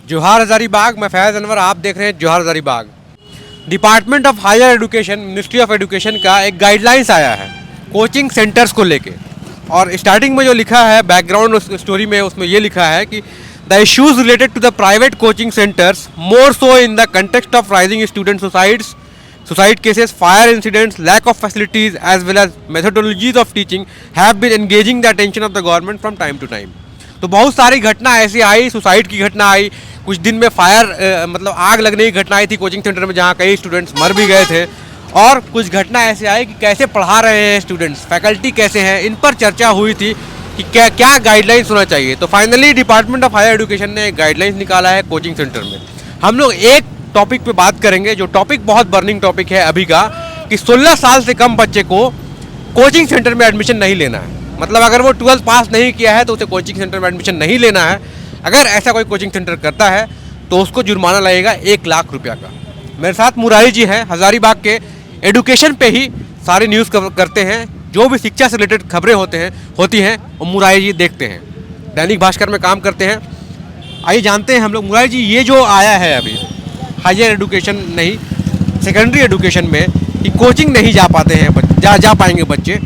जोहार हजारीबाग, मैं फैज़ अनवर, आप देख रहे हैं जोहार Hazaribagh. Department of higher education, ministry of education का एक गाइडलाइंस आया है कोचिंग सेंटर्स को लेके। और स्टार्टिंग में जो लिखा है बैकग्राउंड स्टोरी में, उसमें ये लिखा है कि the issues related to the private coaching centres more so in the context of rising student suicide cases, fire incidents, lack of facilities as well as methodologies of teaching have been engaging the attention of the government from time to time। तो बहुत सारी घटना ऐसी आई, suicide की घटना आई, कुछ दिन में फायर मतलब आग लगने की घटना आई थी कोचिंग सेंटर में, जहाँ कई स्टूडेंट्स मर भी गए थे। और कुछ घटना ऐसे आई कि कैसे पढ़ा रहे हैं स्टूडेंट्स, फैकल्टी कैसे हैं, इन पर चर्चा हुई थी कि क्या क्या गाइडलाइंस होना चाहिए। तो finally department of higher education ने गाइडलाइंस निकाला है कोचिंग सेंटर में। हम लोग एक टॉपिक पे बात करेंगे, जो टॉपिक बहुत बर्निंग टॉपिक है अभी का, कि 16 साल से कम बच्चे को कोचिंग सेंटर में एडमिशन नहीं लेना है। मतलब अगर वो 12th पास नहीं किया है तो उसे कोचिंग सेंटर में एडमिशन नहीं लेना है। अगर ऐसा कोई कोचिंग सेंटर करता है तो उसको जुर्माना लगेगा 1 लाख रुपया का। मेरे साथ मुरारी जी हैं, हजारीबाग के एडुकेशन पे ही सारी न्यूज़ करते हैं, जो भी शिक्षा से रिलेटेड खबरें होती हैं वो मुरारी जी देखते हैं, दैनिक भास्कर में काम करते हैं। आइए जानते हैं हम लोग, मुरारी जी ये जो आया है अभी हायर एजुकेशन नहीं, सेकेंडरी एजुकेशन में कि कोचिंग नहीं जा पाते हैं, जा पाएंगे बच्चे,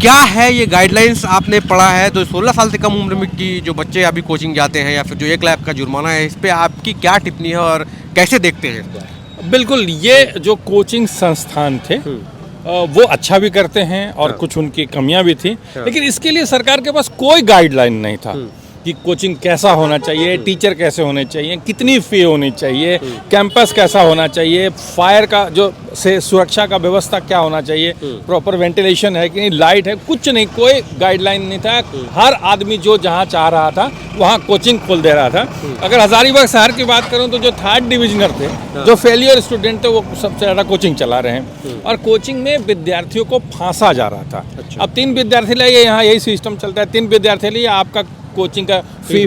क्या है ये गाइडलाइंस आपने पढ़ा है? तो 16 साल से कम उम्र में की जो बच्चे अभी कोचिंग जाते हैं या फिर जो 1 लाख का जुर्माना है, इस पर आपकी क्या टिप्पणी है और कैसे देखते हैं इसको? बिल्कुल, ये जो कोचिंग संस्थान थे वो अच्छा भी करते हैं और कुछ उनकी कमियां भी थी, लेकिन इसके लिए सरकार के पास कोई गाइडलाइन नहीं था कि कोचिंग कैसा होना चाहिए, टीचर कैसे होने चाहिए, कितनी फ़ी होनी चाहिए, कैंपस कैसा होना चाहिए, फायर का जो से सुरक्षा का व्यवस्था क्या होना चाहिए, प्रॉपर वेंटिलेशन है कि नहीं, लाइट है, कुछ नहीं, कोई गाइडलाइन नहीं था। हर आदमी जो जहाँ चाह रहा था वहाँ कोचिंग खोल दे रहा था। अगर हजारीबाग शहर की बात करूँ तो जो 3rd डिविजनर थे, जो फेलियर स्टूडेंट थे, वो सबसे ज़्यादा कोचिंग चला रहे हैं और कोचिंग में विद्यार्थियों को फांसा जा रहा था। अब 3 विद्यार्थी लिए, यहाँ यही सिस्टम चलता है, 3 विद्यार्थी लिए आपका कोचिंग का फी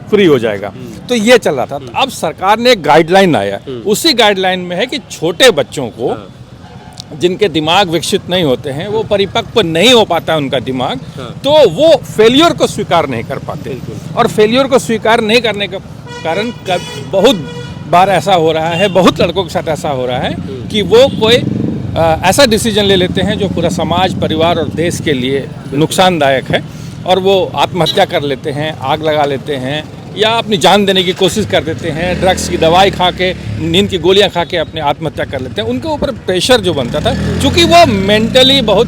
फ्री हो जाएगा, तो ये चल रहा था। तो अब सरकार ने एक गाइडलाइन आया, उसी गाइडलाइन में है कि छोटे बच्चों को जिनके दिमाग विकसित नहीं होते हैं, वो परिपक्व नहीं हो पाता है उनका दिमाग, तो वो फेलियर को स्वीकार नहीं कर पाते। और फेलियर को स्वीकार नहीं करने के कारण बहुत बार ऐसा हो रहा है, बहुत लड़कों के साथ ऐसा हो रहा है कि वो कोई ऐसा डिसीजन ले लेते हैं जो पूरा समाज, परिवार और देश के लिए नुकसानदायक है, और वो आत्महत्या कर लेते हैं, आग लगा लेते हैं या अपनी जान देने की कोशिश कर देते हैं, ड्रग्स की दवाई खा के, नींद की गोलियां खा के अपने आत्महत्या कर लेते हैं। उनके ऊपर प्रेशर जो बनता था, चूँकि वो मेंटली बहुत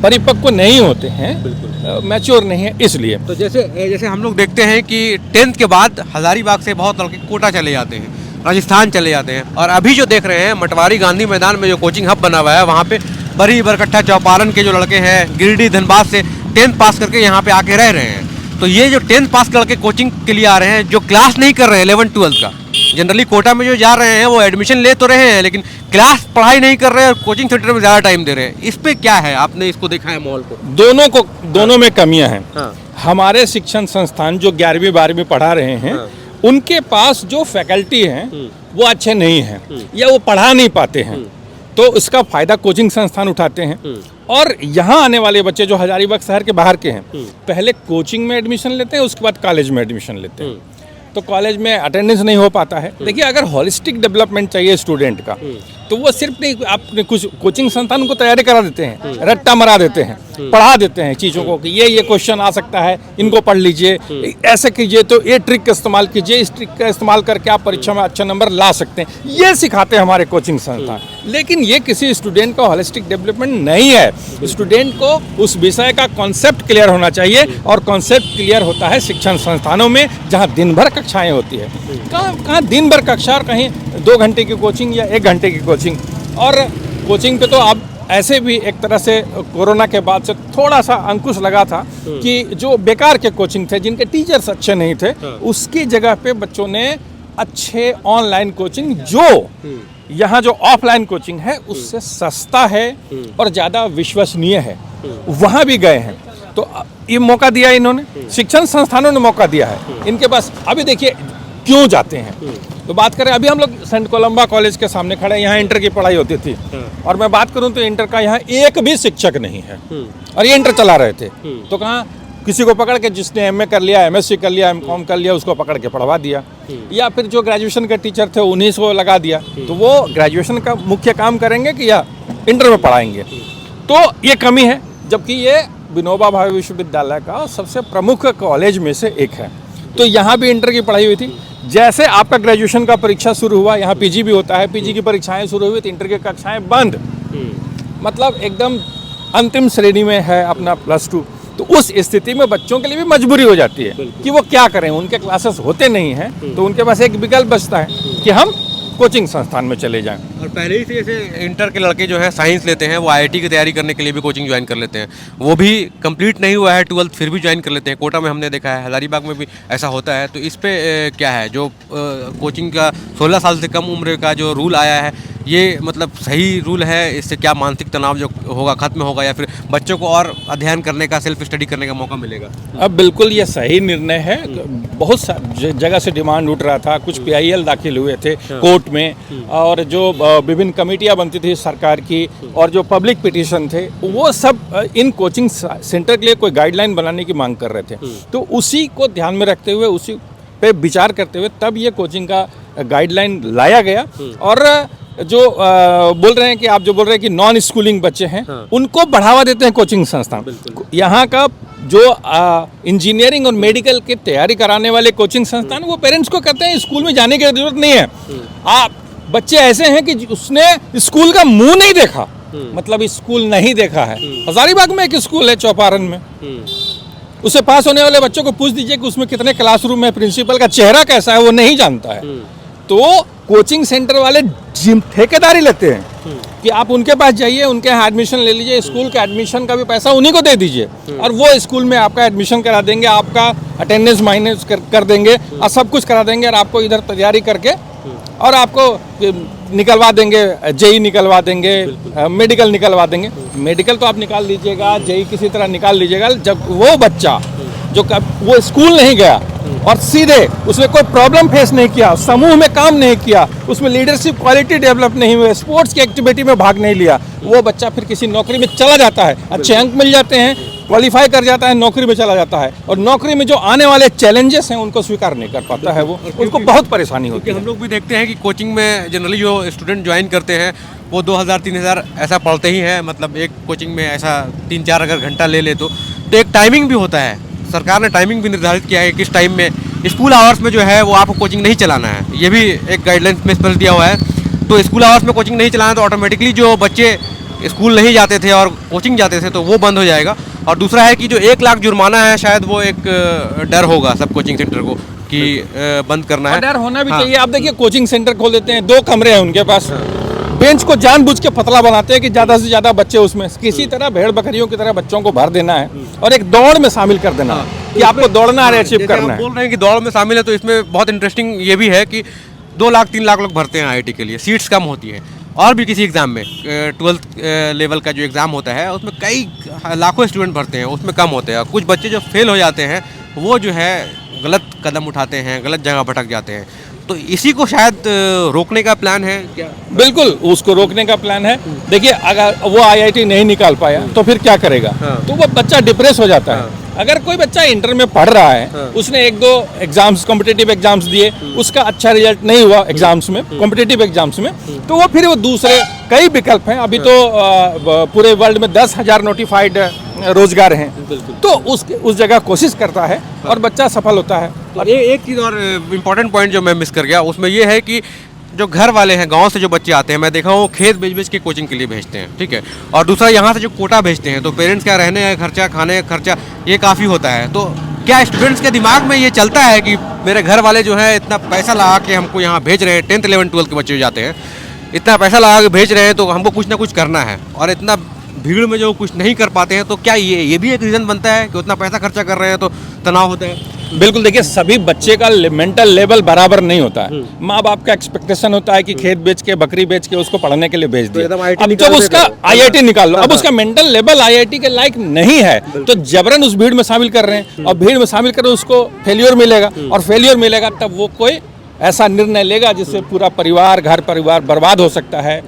परिपक्व नहीं होते हैं, मैच्योर नहीं है, इसलिए। तो जैसे हम लोग देखते हैं कि 10th के बाद हजारीबाग से बहुत लड़के कोटा चले जाते हैं, राजस्थान चले जाते हैं, और अभी जो देख रहे हैं मटवारी गांधी मैदान में जो कोचिंग हब बना हुआ है, वहाँ पे बड़ी बरकट्ठा चौपारण के जो लड़के हैं, गिरिडीह धनबाद से 10th पास करके यहाँ पे आके रह रहे हैं। तो ये जो 10th पास लड़के कोचिंग के लिए आ रहे हैं, जो क्लास नहीं कर रहे हैं 11th 12th का, जनरली कोटा में जो जा रहे हैं वो एडमिशन ले तो रहे हैं लेकिन क्लास पढ़ाई नहीं कर रहे हैं और कोचिंग सेंटर में ज़्यादा टाइम दे रहे हैं। इस पे क्या है, आपने इसको देखा है माहौल को? दोनों में कमियां हैं। हमारे शिक्षण संस्थान जो 11वीं 12वीं पढ़ा रहे हैं, उनके पास जो फैकल्टी हैं वो अच्छे नहीं हैं या वो पढ़ा नहीं पाते हैं, तो इसका फायदा कोचिंग संस्थान उठाते हैं। और यहाँ आने वाले बच्चे जो हजारीबाग शहर के बाहर के हैं, पहले कोचिंग में एडमिशन लेते हैं, उसके बाद कॉलेज में एडमिशन लेते हैं, तो कॉलेज में अटेंडेंस नहीं हो पाता है। देखिए, अगर होलिस्टिक डेवलपमेंट चाहिए स्टूडेंट का, तो वो सिर्फ नहीं, आपने कुछ कोचिंग संस्थान को तैयारी करा देते हैं, रट्टा मरा देते हैं, पढ़ा देते हैं चीज़ों को कि ये क्वेश्चन आ सकता है, इनको पढ़ लीजिए, ऐसे कीजिए, तो ये ट्रिक का इस्तेमाल कीजिए, इस ट्रिक का इस्तेमाल करके आप परीक्षा में अच्छा नंबर ला सकते हैं, ये सिखाते हैं हमारे कोचिंग संस्थान। लेकिन ये किसी स्टूडेंट का होलिस्टिक डेवलपमेंट नहीं है। स्टूडेंट को उस विषय का कॉन्सेप्ट क्लियर होना चाहिए, और कॉन्सेप्ट क्लियर होता है शिक्षण संस्थानों में, जहाँ दिन भर कक्षाएँ होती है। कहाँ दिन भर कक्षा, और कहीं 2 घंटे की कोचिंग या 1 घंटे की कोचिंग। और कोचिंग पे तो अब ऐसे भी एक तरह से कोरोना के बाद से थोड़ा सा अंकुश लगा था कि जो बेकार के कोचिंग थे, जिनके टीचर्स अच्छे नहीं थे, उसकी जगह पे बच्चों ने अच्छे ऑनलाइन कोचिंग, जो यहाँ जो ऑफलाइन कोचिंग है उससे सस्ता है और ज़्यादा विश्वसनीय है, वहाँ भी गए हैं। तो ये मौका दिया इन्होंने, शिक्षण संस्थानों ने मौका दिया है इनके पास। अभी देखिए क्यों जाते हैं, तो बात करें, अभी हम लोग सेंट कोलंबा कॉलेज के सामने खड़े हैं, यहाँ इंटर की पढ़ाई होती थी, और मैं बात करूँ तो इंटर का यहाँ एक भी शिक्षक नहीं है, और ये इंटर चला रहे थे। तो कहाँ किसी को पकड़ के जिसने एमए कर लिया, एमएससी कर लिया, एमकॉम कर लिया, उसको पकड़ के पढ़वा दिया, या फिर जो ग्रेजुएशन के टीचर थे उन्हीं को लगा दिया। तो वो ग्रेजुएशन का मुख्य काम करेंगे कि या इंटर में पढ़ाएंगे। तो ये कमी है, जबकि ये विनोबा भावे विश्वविद्यालय का सबसे प्रमुख कॉलेज में से एक है। तो यहाँ भी इंटर की पढ़ाई हुई थी। जैसे आपका ग्रेजुएशन का परीक्षा शुरू हुआ, यहाँ पीजी भी होता है, पीजी की परीक्षाएं शुरू हुई तो इंटर की कक्षाएं बंद, मतलब एकदम अंतिम श्रेणी में है अपना +2। तो उस स्थिति में बच्चों के लिए भी मजबूरी हो जाती है कि वो क्या करें, उनके क्लासेस होते नहीं हैं, तो उनके पास एक विकल्प बचता है कि हम कोचिंग संस्थान में चले जाएं। और पहले ही से जैसे इंटर के लड़के जो है साइंस लेते हैं, वो आईआईटी की तैयारी करने के लिए भी कोचिंग ज्वाइन कर लेते हैं। वो भी कंप्लीट नहीं हुआ है 12th, फिर भी ज्वाइन कर लेते हैं। कोटा में हमने देखा है, हजारीबाग में भी ऐसा होता है। तो इस पे क्या है, जो कोचिंग का 16 साल से कम उम्र का जो रूल आया है, ये मतलब सही रूल है? इससे क्या मानसिक तनाव जो होगा खत्म होगा, या फिर बच्चों को और अध्ययन करने का, सेल्फ स्टडी करने का मौका मिलेगा? अब बिल्कुल ये सही निर्णय है। बहुत जगह से डिमांड उठ रहा था, कुछ PIL दाखिल हुए थे कोर्ट में, और जो विभिन्न कमेटियां बनती थी सरकार की, और जो पब्लिक पिटीशन थे, वो सब इन कोचिंग सेंटर के लिए कोई गाइडलाइन बनाने की मांग कर रहे थे। तो उसी को ध्यान में रखते हुए, उसी पे विचार करते हुए तब ये कोचिंग का गाइडलाइन लाया गया। और जो बोल रहे हैं कि आप जो बोल रहे हैं कि नॉन स्कूलिंग बच्चे हैं, उनको बढ़ावा देते हैं कोचिंग संस्थान। यहाँ का जो इंजीनियरिंग और मेडिकल की तैयारी कराने वाले कोचिंग संस्थान, वो पेरेंट्स को कहते हैं स्कूल में जाने की जरूरत नहीं है। आप बच्चे ऐसे हैं कि उसने स्कूल का मुंह नहीं देखा, मतलब स्कूल नहीं देखा है। हजारीबाग में एक स्कूल है चौपारण में, उसे पास होने वाले बच्चों को पूछ दीजिए कि उसमें कितने क्लासरूम है, प्रिंसिपल का चेहरा कैसा है, वो नहीं जानता है। तो कोचिंग सेंटर वाले ठेकेदारी लेते हैं कि आप उनके पास जाइए, उनके यहाँ एडमिशन ले लीजिए, स्कूल के एडमिशन का भी पैसा उन्हीं को दे दीजिए, और वो स्कूल में आपका एडमिशन करा देंगे, आपका अटेंडेंस माइनस कर देंगे, और सब कुछ करा देंगे, और आपको इधर तैयारी करके और आपको निकलवा देंगे, जेई निकलवा देंगे, मेडिकल निकलवा देंगे। मेडिकल तो आप निकाल लीजिएगा, जेई किसी तरह निकाल लीजिएगा। जब वो बच्चा जो वो स्कूल नहीं गया और सीधे उसने कोई प्रॉब्लम फेस नहीं किया, समूह में काम नहीं किया, उसमें लीडरशिप क्वालिटी डेवलप नहीं हुई, स्पोर्ट्स की एक्टिविटी में भाग नहीं लिया, वो बच्चा फिर किसी नौकरी में चला जाता है, अच्छे अंक मिल जाते हैं, क्वालिफाई कर जाता है, नौकरी में चला जाता है, और नौकरी में जो आने वाले चैलेंजेस हैं उनको स्वीकार नहीं कर पाता है, वो उसको बहुत परेशानी होती है। हम लोग भी देखते हैं कि कोचिंग में जनरली जो स्टूडेंट ज्वाइन करते हैं वो 2000-3000 ऐसा पढ़ते ही हैं। मतलब एक कोचिंग में ऐसा 3-4 अगर घंटा ले ले तो एक टाइमिंग भी होता है। सरकार ने टाइमिंग भी निर्धारित किया है, किस टाइम में स्कूल आवर्स में जो है वो आपको कोचिंग नहीं चलाना है। ये भी एक गाइडलाइंस में स्पेशल दिया हुआ है। तो स्कूल आवर्स में कोचिंग नहीं चलाना, तो ऑटोमेटिकली जो बच्चे स्कूल नहीं जाते थे और कोचिंग जाते थे तो वो बंद हो जाएगा। और दूसरा है कि जो 1 लाख जुर्माना है, शायद वो एक डर होगा सब कोचिंग सेंटर को कि बंद करना है। डर होना भी चाहिए। आप देखिए कोचिंग सेंटर खोल देते हैं, 2 कमरे हैं उनके पास, बेंच को जानबूझ के पतला बनाते हैं कि ज़्यादा से ज़्यादा बच्चे उसमें, किसी तरह भेड़ बकरियों की तरह बच्चों को भर देना है और एक दौड़ में शामिल कर देना है कि आपको दौड़ना है, अचीव करना है। बोल रहे हैं कि दौड़ में शामिल है, तो इसमें बहुत इंटरेस्टिंग ये भी है कि 2 लाख 3 लाख लोग भरते हैं आईआईटी के लिए, सीट्स कम होती हैं। और भी किसी एग्ज़ाम में 12th लेवल का जो एग्ज़ाम होता है उसमें कई लाखों स्टूडेंट भरते हैं, उसमें कम होते हैं। कुछ बच्चे जो फेल हो जाते हैं वो जो है गलत कदम उठाते हैं, गलत जगह भटक जाते हैं। तो इसी को शायद रोकने का प्लान है क्या? बिल्कुल, उसको रोकने का प्लान है। देखिए अगर वो आईआईटी नहीं निकाल पाया तो फिर क्या करेगा? तो वो बच्चा डिप्रेस हो जाता है। अगर कोई बच्चा इंटर में पढ़ रहा है, उसने 1-2 एग्जाम्स, कॉम्पिटिटिव एग्जाम्स दिए, उसका अच्छा रिजल्ट नहीं हुआ एग्जाम्स में, कॉम्पिटिटिव एग्जाम्स में, तो वो फिर वो दूसरे कई विकल्प हैं। अभी तो पूरे वर्ल्ड में 10,000 नोटिफाइड रोजगार हैं, तो उस जगह कोशिश करता है और बच्चा सफल होता है। और एक चीज़ और इम्पोर्टेंट पॉइंट जो मैं मिस कर गया उसमें ये है कि जो घर वाले हैं, गांव से जो बच्चे आते हैं, मैं देखा हूँ खेत बेच के कोचिंग के लिए भेजते हैं, ठीक है। और दूसरा यहाँ से जो कोटा भेजते हैं, तो पेरेंट्स का रहने का खर्चा, खाने का खर्चा, ये काफ़ी होता है। तो क्या स्टूडेंट्स के दिमाग में ये चलता है कि मेरे घर वाले जो है इतना पैसा लगा के हमको यहाँ भेज रहे हैं, 10th 11th 12th के बच्चे जाते हैं, इतना पैसा लगा के भेज रहे हैं, तो हमको कुछ ना कुछ करना है, और इतना भीड़ में जो कुछ नहीं कर पाते हैं, तो क्या ये भी एक रीज़न बनता है कि उतना पैसा खर्चा कर रहे हैं तो तनाव होता है? बिल्कुल, देखिए सभी बच्चे का मेंटल लेवल बराबर नहीं होता है। माँ बाप का एक्सपेक्टेशन होता है कि खेत बेच के, बकरी बेच के उसको पढ़ने के लिए भेज दिया। अब जब उसका आईआईटी निकाल लो, अब उसका मेंटल लेवल आईआईटी के लायक नहीं है, तो जबरन उस भीड़ में शामिल कर रहे हैं, और भीड़ में शामिल कर उसको फेलियर मिलेगा, और फेलियर मिलेगा तब वो कोई ऐसा निर्णय लेगा जिससे पूरा परिवार, घर परिवार बर्बाद हो सकता है,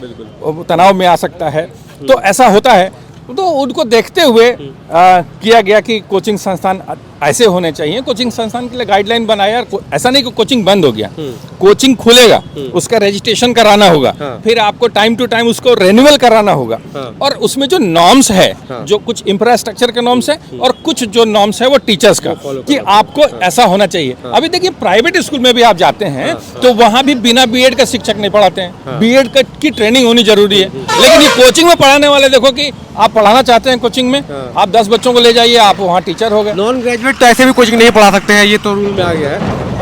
तनाव में आ सकता है। तो ऐसा होता है। तो उनको देखते हुए किया गया कि कोचिंग संस्थान ऐसे होने चाहिए। कोचिंग संस्थान के लिए गाइडलाइन बनाया, ऐसा नहीं कि कोचिंग बंद हो गया, कोचिंग खुलेगा, उसका रजिस्ट्रेशन कराना होगा, फिर आपको टाइम टू टाइम उसको रिन्यूअल कराना होगा, और उसमें जो नॉर्म्स है, जो कुछ इंफ्रास्ट्रक्चर के नॉर्म्स है और कुछ जो नॉर्म्स है वो टीचर्स का, कि आपको ऐसा होना चाहिए। अभी देखिए प्राइवेट स्कूल में भी आप जाते हैं तो वहाँ भी बिना बीएड का शिक्षक नहीं पढ़ाते हैं, बीएड की ट्रेनिंग होनी जरूरी है। लेकिन ये कोचिंग में पढ़ाने वाले देखो कि आप पढ़ाना चाहते हैं कोचिंग में, आप 10 बच्चों को ले जाइए, आप वहाँ टीचर हो गए। नॉन ग्रेजुएट तो ऐसे भी कोचिंग नहीं पढ़ा सकते हैं, ये तो रूल में आ गया है।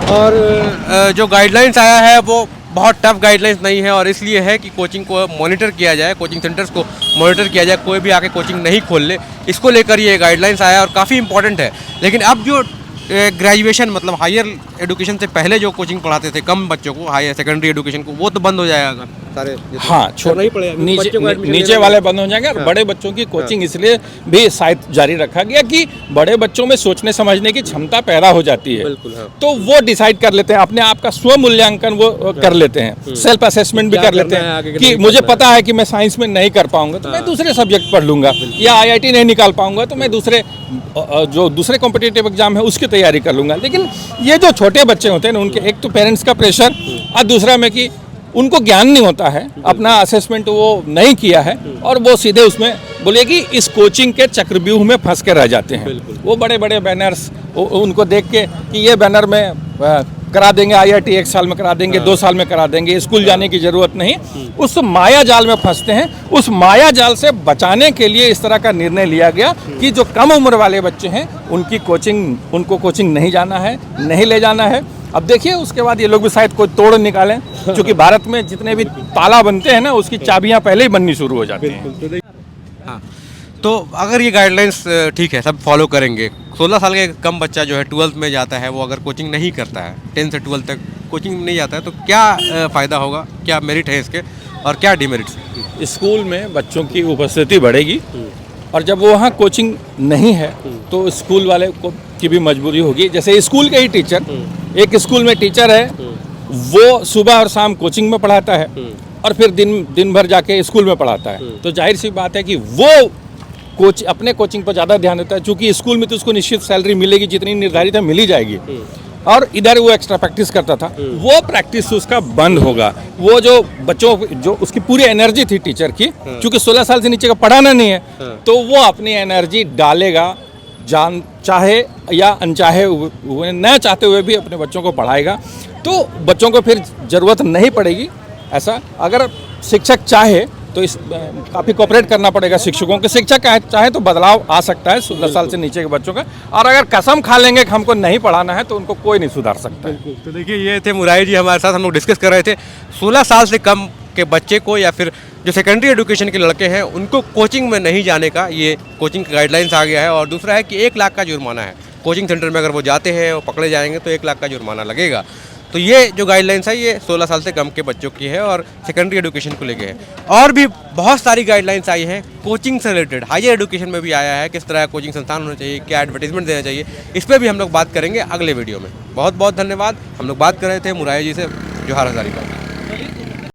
और जो गाइडलाइंस आया है वो बहुत टफ गाइडलाइंस नहीं है, और इसलिए है कि कोचिंग को मॉनिटर किया जाए, कोचिंग सेंटर्स को मॉनिटर किया जाए, कोई भी आके कोचिंग नहीं खोल ले, इसको लेकर ये गाइडलाइंस आया और काफ़ी इंपॉर्टेंट है। लेकिन अब जो ग्रेजुएशन मतलब हायर एजुकेशन से पहले जो कोचिंग पढ़ाते थे कम बच्चों को, हायर सेकेंडरी एजुकेशन को, वो तो बंद हो जाएगा सारे। हाँ, नहीं पड़े, नीचे वाले बंद हो जाएंगे। हाँ। बड़े बच्चों की कोचिंग इसलिए भी शायद जारी रखा गया कि बड़े बच्चों में सोचने समझने की क्षमता पैदा हो जाती है। बिल्कुल, हाँ। तो वो डिसाइड कर लेते हैं, अपने आप का स्व मूल्यांकन वो कर लेते हैं, सेल्फ असेसमेंट भी कर लेते हैं कि मुझे पता है कि मैं साइंस में नहीं कर पाऊंगा तो मैं दूसरे सब्जेक्ट पढ़ लूंगा, या IIT नहीं निकाल पाऊंगा तो मैं दूसरे कॉम्पिटिटिव एग्जाम है उसकी तैयारी कर लूंगा। लेकिन ये जो छोटे बच्चे होते हैं ना, उनके एक तो पेरेंट्स का प्रेशर और दूसरा में कि उनको ज्ञान नहीं होता है, अपना असेसमेंट वो नहीं किया है, और वो सीधे उसमें बोलिए कि इस कोचिंग के चक्रव्यूह में फंस के रह जाते हैं। वो बड़े बड़े बैनर्स उनको देख के कि ये बैनर में करा देंगे IIT 1 साल में करा देंगे, 2 साल में करा देंगे, स्कूल जाने की जरूरत नहीं, उस माया जाल में फंसते हैं। उस माया जाल से बचाने के लिए इस तरह का निर्णय लिया गया कि जो कम उम्र वाले बच्चे हैं उनको कोचिंग नहीं जाना है, नहीं ले जाना है। अब देखिए उसके बाद ये लोग भी शायद कोई तोड़ निकालें, क्योंकि भारत में जितने भी ताला बनते हैं ना उसकी चाबियां पहले ही बननी शुरू हो जाती हैं। हाँ, तो अगर ये गाइडलाइंस ठीक है सब फॉलो करेंगे, 16 साल के कम बच्चा जो है 12th में जाता है, वो अगर कोचिंग नहीं करता है, 10 से 12 तक कोचिंग में नहीं जाता है, तो क्या फ़ायदा होगा, क्या मेरिट है इसके और क्या डिमेरिट्स? स्कूल में बच्चों की उपस्थिति बढ़ेगी, और जब वो वहाँ कोचिंग नहीं है तो स्कूल वाले को की भी मजबूरी होगी। जैसे स्कूल के ही टीचर, एक स्कूल में टीचर है, वो सुबह और शाम कोचिंग में पढ़ाता है और फिर दिन भर जाके स्कूल में पढ़ाता है, तो जाहिर सी बात है कि वो अपने कोचिंग पर ज़्यादा ध्यान देता है, क्योंकि स्कूल में तो उसको निश्चित सैलरी मिलेगी, जितनी निर्धारित है मिल ही जाएगी, और इधर वो एक्स्ट्रा प्रैक्टिस करता था, वो प्रैक्टिस उसका बंद होगा। वो जो बच्चों जो उसकी पूरी एनर्जी थी टीचर की, क्योंकि 16 साल से नीचे का पढ़ाना नहीं है, तो वो अपनी एनर्जी डालेगा, जान चाहे या अनचाहे हुए, न चाहते हुए भी अपने बच्चों को पढ़ाएगा, तो बच्चों को फिर ज़रूरत नहीं पड़ेगी। ऐसा अगर शिक्षक चाहे तो इस काफ़ी कोऑपरेट करना पड़ेगा शिक्षकों के। शिक्षक चाहे तो बदलाव आ सकता है 16 साल से नीचे के बच्चों का, और अगर कसम खा लेंगे कि हमको नहीं पढ़ाना है तो उनको कोई नहीं सुधार सकता है। तो देखिए ये थे मुरारी जी हमारे साथ, हम लोग डिस्कस कर रहे थे 16 साल से कम के बच्चे को या फिर जो सेकेंडरी एजुकेशन के लड़के हैं उनको कोचिंग में नहीं जाने का ये कोचिंग गाइडलाइंस आ गया है। और दूसरा है कि 1 लाख का जुर्माना है, कोचिंग सेंटर में अगर वो जाते हैं वो पकड़े जाएंगे तो 1 लाख का जुर्माना लगेगा। तो ये जो गाइडलाइंस है ये 16 साल से कम के बच्चों की है और सेकेंडरी एजुकेशन को लेके है। और भी बहुत सारी गाइडलाइंस आई हैं कोचिंग से रिलेटेड, हायर एजुकेशन में भी आया है, किस तरह कोचिंग संस्थान होना चाहिए, क्या एडवर्टीजमेंट देना चाहिए, इस पर भी हम लोग बात करेंगे अगले वीडियो में। बहुत बहुत धन्यवाद। हम लोग बात कर रहे थे मुरारी जी से, जोहार हजारीबाग।